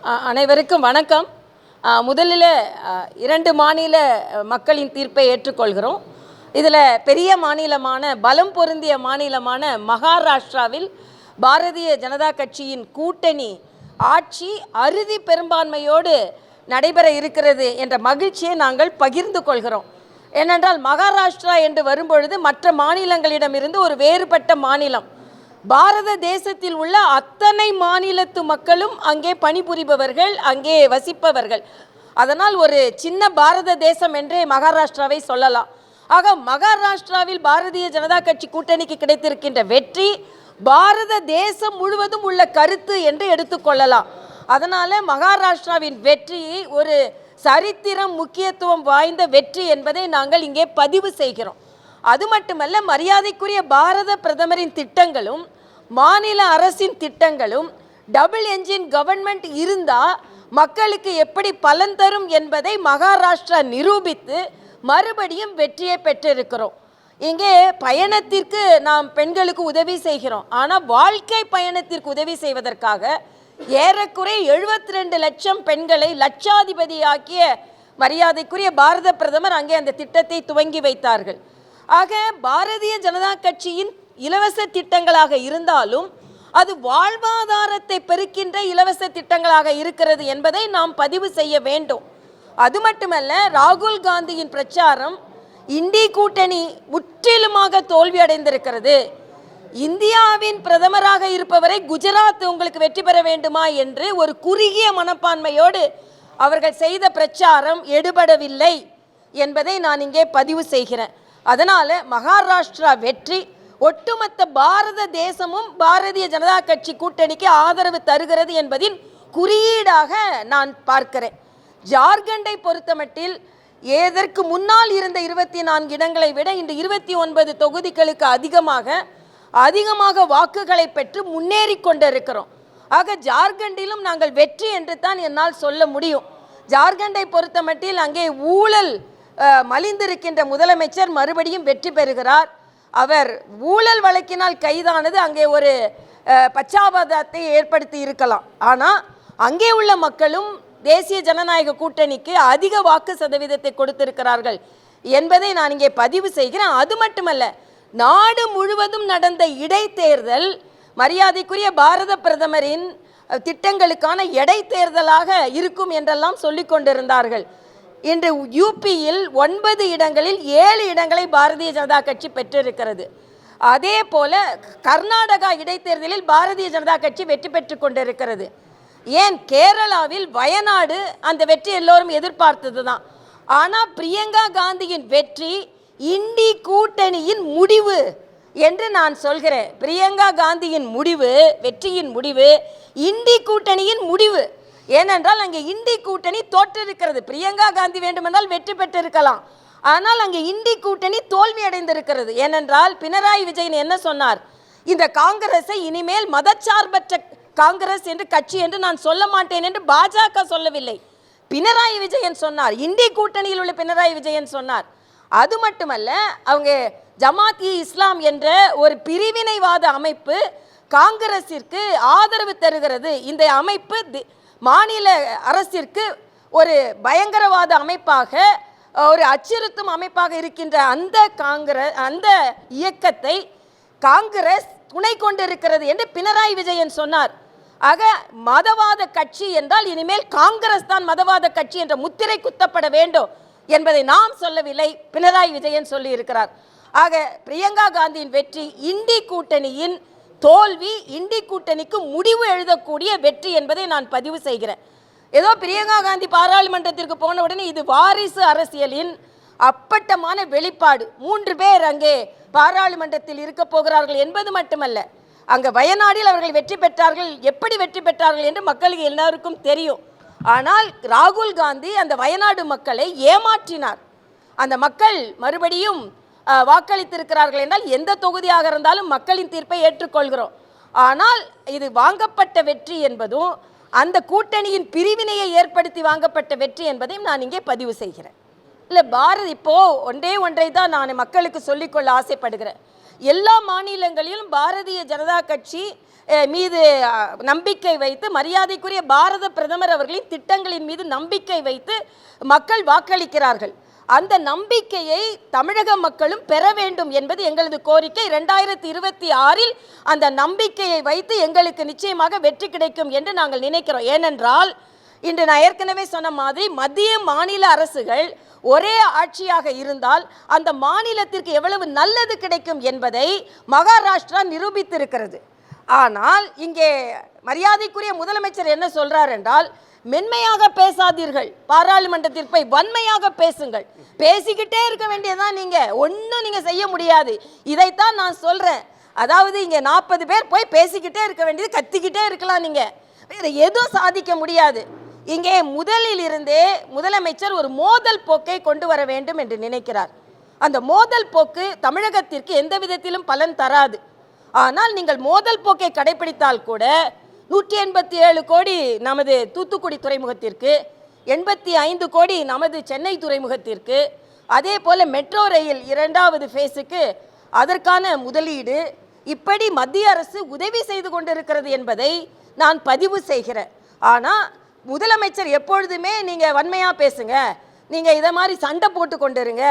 அனைவருக்கும் வணக்கம். முதலில் 2 மாநில மக்களின் தீர்ப்பை ஏற்றுக்கொள்கிறோம். இதில் பெரிய மாநிலமான பலம் பொருந்திய மாநிலமான மகாராஷ்டிராவில் பாரதிய ஜனதா கட்சியின் கூட்டணி ஆட்சி அறுதி பெரும்பான்மையோடு நடைபெற இருக்கிறது என்ற மகிழ்ச்சியை நாங்கள் பகிர்ந்து கொள்கிறோம். ஏனென்றால் மகாராஷ்டிரா என்று வரும்பொழுது மற்ற மாநிலங்களிடமிருந்து ஒரு வேறுபட்ட மாநிலம். பாரத தேசத்தில் உள்ள அத்தனை மாநிலத்து மக்களும் அங்கே பணிபுரிபவர்கள், அங்கே வசிப்பவர்கள். அதனால் ஒரு சின்ன பாரத தேசம் என்றே மகாராஷ்டிராவை சொல்லலாம். ஆக மகாராஷ்டிராவில் பாரதிய ஜனதா கட்சி கூட்டணிக்கு கிடைத்திருக்கின்ற வெற்றி பாரத தேசம் முழுவதும் உள்ள கருத்து என்று எடுத்துக்கொள்ளலாம். அதனால் மகாராஷ்டிராவின் வெற்றியை ஒரு சரித்திரம் முக்கியத்துவம் வாய்ந்த வெற்றி என்பதை நாங்கள் இங்கே பதிவு செய்கிறோம். அது மட்டுமல்ல, மரியாதைக்குரிய பாரத பிரதமரின் திட்டங்களும் மாநில அரசின் திட்டங்களும் டபுள் என்ஜின் கவர்மெண்ட் இருந்தால் மக்களுக்கு எப்படி பலன் தரும் என்பதை மகாராஷ்டிரா நிரூபித்து மறுபடியும் வெற்றியை பெற்றிருக்கிறோம். இங்கே பயணத்திற்கு நாம் பெண்களுக்கு உதவி செய்கிறோம். ஆனால் வாழ்க்கை பயணத்திற்கு உதவி செய்வதற்காக ஏறக்குறைய 72 லட்சம் பெண்களை லட்சாதிபதியாக்கிய மரியாதைக்குரிய பாரத பிரதமர் அங்கே அந்த திட்டத்தை துவங்கி வைத்தார்கள். ஆக பாரதிய ஜனதா கட்சியின் இலவச திட்டங்களாக இருந்தாலும் அது வாழ்வாதாரத்தை பெருக்கின்ற இலவச திட்டங்களாக இருக்கிறது என்பதை நாம் பதிவு செய்ய வேண்டும். அது மட்டுமல்ல, ராகுல் காந்தியின் பிரச்சாரம் இண்டி கூட்டணி முற்றிலுமாக தோல்வி அடைந்திருக்கிறது. இந்தியாவின் பிரதமராக இருப்பவரை குஜராத் உங்களுக்கு வெற்றி பெற வேண்டுமா என்று ஒரு குறுகிய மனப்பான்மையோடு அவர்கள் செய்த பிரச்சாரம் எடுபடவில்லை என்பதை நான் இங்கே பதிவு செய்கிறேன். அதனால் மகாராஷ்டிரா வெற்றி ஒட்டுமொத்த பாரத தேசமும் பாரதிய ஜனதா கட்சி கூட்டணிக்கு ஆதரவு தருகிறது என்பதின் குறியீடாக நான் பார்க்கிறேன். ஜார்க்கண்டை பொறுத்தமட்டில் ஏதற்கு முன்னால் இருந்த 24 இடங்களை விட இன்று 29 தொகுதிகளுக்கு அதிகமாக வாக்குகளை பெற்று முன்னேறி கொண்டிருக்கிறோம். ஆக ஜார்க்கண்டிலும் நாங்கள் வெற்றி என்று தான் என்னால் சொல்ல முடியும். ஜார்க்கண்டை பொறுத்தமட்டில் அங்கே ஊழல் மலிந்திருக்கின்ற முதலமைச்சர் மறுபடியும் வெற்றி பெறுகிறார். அவர் ஊழல் வழக்கினால் கைதானது அங்கே ஒரு பச்சாபாதத்தை ஏற்படுத்தி இருக்கலாம். ஆனால் அங்கே உள்ள மக்களும் தேசிய ஜனநாயக கூட்டணிக்கு அதிக வாக்கு சதவீதத்தை கொடுத்திருக்கிறார்கள் என்பதை நான் இங்கே பதிவு செய்கிறேன். அது மட்டுமல்ல, நாடு முழுவதும் நடந்த இடைத்தேர்தல் மரியாதைக்குரிய பாரத பிரதமரின் திட்டங்களுக்கான இடைத்தேர்தலாக இருக்கும் என்றெல்லாம் சொல்லிக் கொண்டிருந்தார்கள். இன்று யூபியில் 9 இடங்களில் 7 இடங்களை பாரதிய ஜனதா கட்சி பெற்றிருக்கிறது. அதே போல கர்நாடகா இடைத்தேர்தலில் பாரதிய ஜனதா கட்சி வெற்றி பெற்று கொண்டிருக்கிறது. ஏன் கேரளாவில் வயநாடு அந்த வெற்றி எல்லோரும் எதிர்பார்த்தது தான். ஆனால் பிரியங்கா காந்தியின் வெற்றி இண்டி கூட்டணியின் முடிவு என்று நான் சொல்கிறேன். பிரியங்கா காந்தியின் முடிவு, வெற்றியின் முடிவு இண்டி கூட்டணியின் முடிவு. ஏனென்றால் அங்கே இண்டி கூட்டணி தோற்றிருக்கிறது. பிரியங்கா காந்தி வேண்டுமென்றால் வெற்றி பெற்றிருக்கலாம். ஆனால் அங்கே இண்டி கூட்டணி தோல்வி அடைந்திருக்கிறது. ஏனென்றால் பினராயி விஜயன் என்ன சொன்னார்? இந்த காங்கிரஸை இனிமேல் மதச்சார்பற்ற காங்கிரஸ் என்று கட்சி என்று நான் சொல்ல மாட்டேன் என்று பாஜக சொல்லவில்லை. பினராயி விஜயன் சொன்னார். இண்டி கூட்டணியில் உள்ள பினராயி விஜயன் சொன்னார். அது மட்டுமல்ல, அவங்க ஜமாத் இ இஸ்லாம் என்ற ஒரு பிரிவினைவாத அமைப்பு காங்கிரஸிற்கு ஆதரவு தருகிறது. இந்த அமைப்பு மாநில அரசிற்கு ஒரு பயங்கரவாத அமைப்பாக, ஒரு அச்சுறுத்தும் அமைப்பாக இருக்கின்ற அந்த இயக்கத்தை காங்கிரஸ் துணை கொண்டிருக்கிறது என்று பினராயி விஜயன் சொன்னார். ஆக மதவாத கட்சி என்றால் இனிமேல் காங்கிரஸ் தான் மதவாத கட்சி என்ற முத்திரை குத்தப்பட வேண்டும் என்பதை நாம் சொல்லவில்லை, பினராயி விஜயன் சொல்லி இருக்கிறார். ஆக பிரியங்கா காந்தியின் வெற்றி இண்டி கூட்டணியின் தோல்வி, இண்டி கூட்டணிக்கு முடிவு எழுதக்கூடிய வெற்றி என்பதை நான் பதிவு செய்கிறேன். ஏதோ பிரியங்கா காந்தி பாராளுமன்றத்திற்கு போன உடனே இது வாரிசு அரசியலின் அப்பட்டமான வெளிப்பாடு. 3 பேர் அங்கே பாராளுமன்றத்தில் இருக்க போகிறார்கள் என்பது மட்டுமல்ல, அங்கே வயநாடில் அவர்கள் வெற்றி பெற்றார்கள். எப்படி வெற்றி பெற்றார்கள் என்று மக்களுக்கு எல்லாருக்கும் தெரியும். ஆனால் ராகுல் காந்தி அந்த வயநாடு மக்களை ஏமாற்றினார். அந்த மக்கள் மறுபடியும் வாக்களித்திருக்கிறார்கள் என்றால் எந்த தொகுதியாக இருந்தாலும் மக்களின் தீர்ப்பை ஏற்றுக்கொள்கிறோம். ஆனால் இது வாங்கப்பட்ட வெற்றி என்பதும் அந்த கூட்டணியின் பிரிவினையை ஏற்படுத்தி வாங்கப்பட்ட வெற்றி என்பதையும் நான் இங்கே பதிவு செய்கிறேன். இல்லை, பாரத் இப்போது ஒன்றை தான் நான் மக்களுக்கு சொல்லிக்கொள்ள ஆசைப்படுகிறேன். எல்லா மாநிலங்களிலும் பாரதிய ஜனதா கட்சி மீது நம்பிக்கை வைத்து, மரியாதைக்குரிய பாரத பிரதமர் அவர்களின் திட்டங்களின் மீது நம்பிக்கை வைத்து மக்கள் வாக்களிக்கிறார்கள். அந்த நம்பிக்கையை தமிழக மக்களும் பெற வேண்டும் என்பது எங்களது கோரிக்கை. 2026 அந்த நம்பிக்கையை வைத்து எங்களுக்கு நிச்சயமாக வெற்றி கிடைக்கும் என்று நாங்கள் நினைக்கிறோம். ஏனென்றால் இன்று நான் ஏற்கனவே சொன்ன மாதிரி மத்திய மாநில அரசுகள் ஒரே ஆட்சியாக இருந்தால் அந்த மாநிலத்திற்கு எவ்வளவு நல்லது கிடைக்கும் என்பதை மகாராஷ்டிரா நிரூபித்திருக்கிறது. ஆனால் இங்கே மரியாதைக்குரிய முதலமைச்சர் என்ன சொல்றார் என்றால், மென்மையாக பேசாதீர்கள், பாராளுமன்றத்தில் போய் வன்மையாக பேசுங்கள். பேசிக்கிட்டே இருக்க வேண்டியதான், நீங்க ஒன்றும் நீங்க செய்ய முடியாது. இதைத்தான் நான் சொல்றேன். அதாவது இங்க 40 பேர் போய் பேசிக்கிட்டே இருக்க வேண்டியது, கத்திக்கிட்டே இருக்கலாம், நீங்க வேற எதுவும் சாதிக்க முடியாது. இங்கே முதலில் இருந்தே முதலமைச்சர் ஒரு மோதல் போக்கை கொண்டு வர வேண்டும் என்று நினைக்கிறார். அந்த மோதல் போக்கு தமிழகத்திற்கு எந்த விதத்திலும் பலன் தராது. ஆனால் நீங்கள் மோதல் போக்கை கடைபிடித்தால் கூட 187 கோடி நமது தூத்துக்குடி துறைமுகத்திற்கு, 85 கோடி நமது சென்னை துறைமுகத்திற்கு, அதே போல மெட்ரோ ரயில் 2வது ஃபேஸுக்கு அதற்கான முதலீடு, இப்படி மத்திய அரசு உதவி செய்து கொண்டிருக்கிறது என்பதை நான் பதிவு செய்கிறேன். ஆனால் முதலமைச்சர் எப்பொழுதுமே நீங்கள் வன்மையாக பேசுங்க, நீங்கள் இதை மாதிரி சண்டை போட்டு கொண்டிருங்க,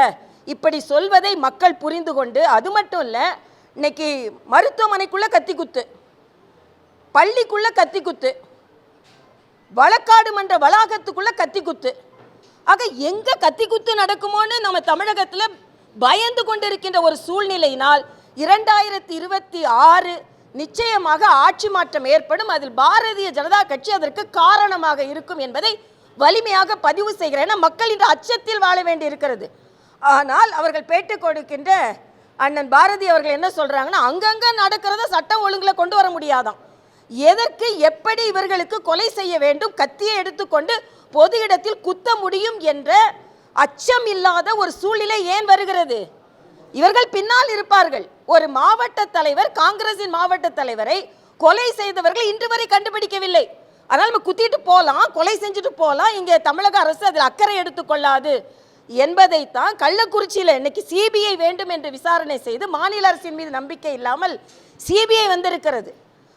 இப்படி சொல்வதை மக்கள் புரிந்து கொண்டு, அது மட்டும் இல்லை, இன்னைக்கு மருத்துவமனைக்குள்ளே கத்தி குத்து, பள்ளிக்குள்ள கத்தி குத்து, வழக்காடு மன்ற வளாகத்துக்குள்ள கத்தி குத்து. ஆக எங்க கத்தி குத்து நடக்குமோன்னு நம்ம தமிழகத்தில் பயந்து கொண்டிருக்கின்ற ஒரு சூழ்நிலையினால் 2026 நிச்சயமாக ஆட்சி மாற்றம் ஏற்படும். அதில் பாரதிய ஜனதா கட்சி அதற்கு காரணமாக இருக்கும் என்பதை வலிமையாக பதிவு செய்கிறேன். ஏன்னா மக்கள் இன்று அச்சத்தில் வாழ வேண்டி இருக்கிறது. ஆனால் அவர்கள் பேட்டி கொடுக்கின்ற அண்ணன் பாரதி அவர்கள் என்ன சொல்றாங்கன்னா, அங்கங்க நடக்கிறத சட்டம் ஒழுங்குல கொண்டு வர முடியாதான், எதற்கு எப்படி இவர்களுக்கு கொலை செய்ய வேண்டும், கத்தியை எடுத்துக்கொண்டு பொது இடத்தில் குத்த முடியும் என்ற அச்சம் இல்லாத ஒரு சூழ்நிலை ஏன் வருகிறது? இவர்கள் பின்னால் இருப்பார்கள். ஒரு மாவட்ட தலைவர், காங்கிரசின் மாவட்ட தலைவரை கொலை செய்தவர்கள் இன்று வரை கண்டுபிடிக்கவில்லை. அதனால் நம்ம குத்திட்டு போகலாம், கொலை செஞ்சுட்டு போகலாம், இங்கே தமிழக அரசு அதில் அக்கறை எடுத்துக்கொள்ளாது என்பதைத்தான் கள்ளக்குறிச்சியில் இன்னைக்கு சிபிஐ வேண்டும் என்று விசாரணை செய்து மாநில அரசின் மீது நம்பிக்கை இல்லாமல் சிபிஐ வந்திருக்கிறது.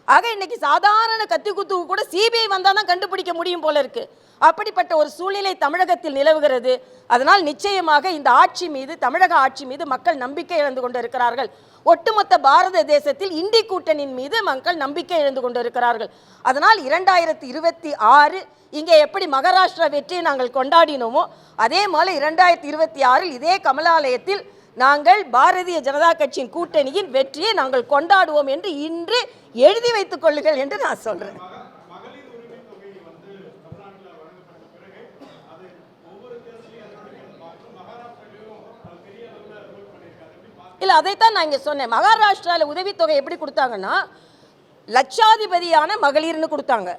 ஆக இன்னைக்கு சாதாரண கத்தி குத்துக்கு கூட சிபிஐ வந்தால் தான் கண்டுபிடிக்க முடியும் போல இருக்கு. அப்படிப்பட்ட ஒரு சூழ்நிலை தமிழகத்தில் நிலவுகிறது. அதனால் நிச்சயமாக இந்த ஆட்சி மீது, தமிழக ஆட்சி மீது மக்கள் நம்பிக்கை இழந்து கொண்டு இருக்கிறார்கள். ஒட்டுமொத்த பாரத தேசத்தில் இந்தி கூட்டணியின் மீது மக்கள் நம்பிக்கை இழந்து கொண்டு இருக்கிறார்கள். அதனால் 2026 இங்கே எப்படி மகாராஷ்டிரா வெற்றியை நாங்கள் கொண்டாடினோமோ அதே போல 2026 இதே கமலாலயத்தில் நாங்கள் பாரதிய ஜனதா கட்சியின் கூட்டணியின் வெற்றியை நாங்கள் கொண்டாடுவோம் என்று இன்று எழுதி வைத்துக் கொள்ளுங்கள் என்று நான் சொல்றேன். இல்லை, அதைத்தான் நான் இங்கே சொன்னேன். மகாராஷ்டிராவில் உதவித்தொகை எப்படி கொடுத்தாங்கன்னா, லட்சாதிபதியான மகளிர்னு கொடுத்தாங்க.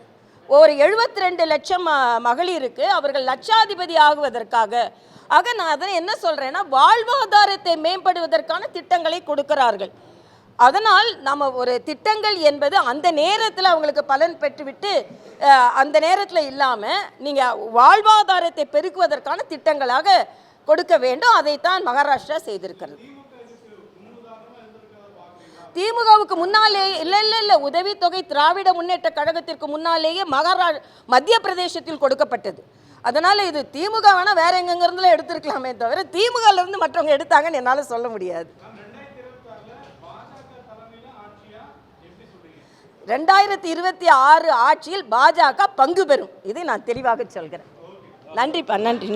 ஒரு 72 லட்சம் மகளிருக்கு அவர்கள் லட்சாதிபதி ஆகுவதற்காக. ஆக நான் அதை என்ன சொல்கிறேன்னா, வாழ்வாதாரத்தை மேம்படுவதற்கான திட்டங்களை கொடுக்கிறார்கள். அதனால் நம்ம ஒரு திட்டங்கள் என்பது அந்த நேரத்தில் அவங்களுக்கு பலன் பெற்றுவிட்டு அந்த நேரத்தில் இல்லாமல் நீங்கள் வாழ்வாதாரத்தை பெருக்குவதற்கான திட்டங்களாக கொடுக்க வேண்டும். அதைத்தான் மகாராஷ்டிரா செய்திருக்கிறது. திமுகவுக்கு முன்னாலே இல்லை உதவித்தொகை திராவிட முன்னேற்ற கழகத்திற்கு முன்னாலேயே மத்திய பிரதேசத்தில் கொடுக்கப்பட்டது. அதனால் இது திமுக வேணால் வேற எங்கெங்கிருந்துல எடுத்திருக்கலாமே தவிர திமுகலேருந்து மற்றவங்க எடுத்தாங்கன்னு என்னால் சொல்ல முடியாது. 2026 ஆட்சியில் பாஜக பங்கு பெறும், இதை நான் தெளிவாக சொல்கிறேன். நன்றிப்பா, நன்றி.